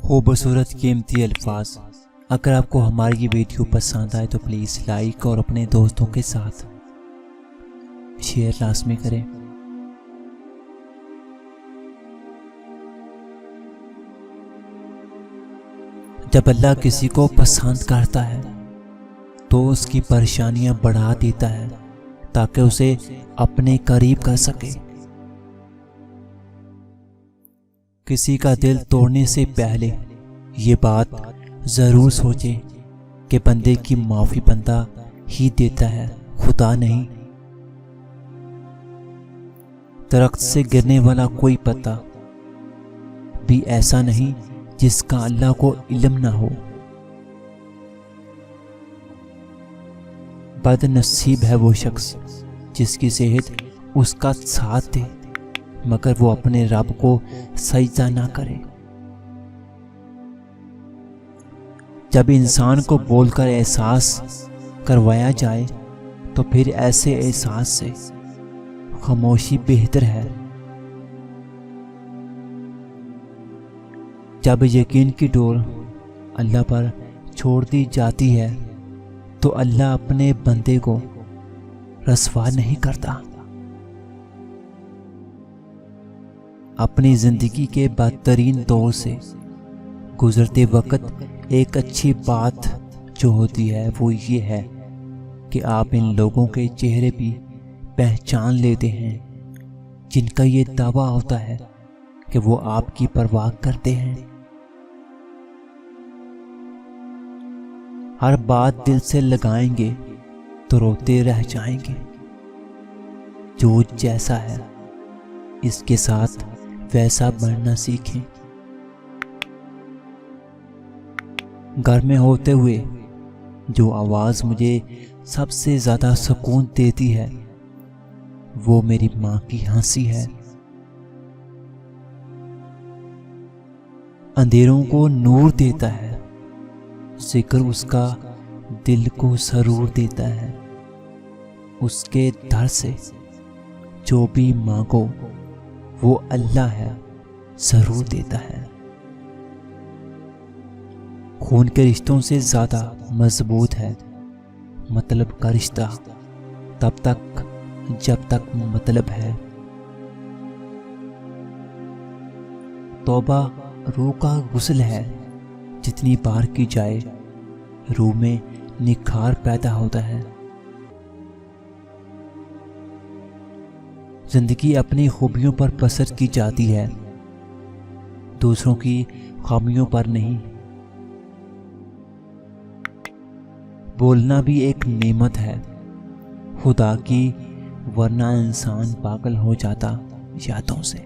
خوبصورت قیمتی الفاظ۔ اگر آپ کو ہماری یہ ویڈیو پسند آئے تو پلیز لائک اور اپنے دوستوں کے ساتھ شیئر لازمی کریں۔ جب اللہ کسی کو پسند کرتا ہے تو اس کی پریشانیاں بڑھا دیتا ہے تاکہ اسے اپنے قریب کر سکے۔ کسی کا دل توڑنے سے پہلے یہ بات ضرور سوچیں کہ بندے کی معافی بندہ ہی دیتا ہے، خدا نہیں۔ درخت سے گرنے والا کوئی پتا بھی ایسا نہیں جس کا اللہ کو علم نہ ہو۔ بد نصیب ہے وہ شخص جس کی صحت اس کا ساتھ دے مگر وہ اپنے رب کو سجدہ نہ کرے۔ جب انسان کو بول کر احساس کروایا جائے تو پھر ایسے احساس سے خاموشی بہتر ہے۔ جب یقین کی ڈور اللہ پر چھوڑ دی جاتی ہے تو اللہ اپنے بندے کو رسوا نہیں کرتا۔ اپنی زندگی کے بدترین دور سے گزرتے وقت ایک اچھی بات جو ہوتی ہے وہ یہ ہے کہ آپ ان لوگوں کے چہرے بھی پہچان لیتے ہیں جن کا یہ دعویٰ ہوتا ہے کہ وہ آپ کی پرواہ کرتے ہیں۔ ہر بات دل سے لگائیں گے تو روتے رہ جائیں گے۔ جو جیسا ہے اس کے ساتھ ویسا بننا سیکھیں۔ گھر میں ہوتے ہوئے جو آواز مجھے سب سے زیادہ سکون دیتی ہے وہ میری ماں کی ہنسی ہے۔ اندھیروں کو نور دیتا ہے، ذکر اس کا دل کو سرور دیتا ہے۔ اس کے در سے جو بھی مانگو وہ اللہ ہے ضرور دیتا ہے۔ خون کے رشتوں سے زیادہ مضبوط ہے مطلب کا رشتہ تب تک جب تک مطلب ہے۔ توبہ روح کا غسل ہے، جتنی بار کی جائے روح میں نکھار پیدا ہوتا ہے۔ زندگی اپنی خوبیوں پر بسر کی جاتی ہے، دوسروں کی خامیوں پر نہیں۔ بولنا بھی ایک نعمت ہے خدا کی، ورنہ انسان پاگل ہو جاتا یادوں سے۔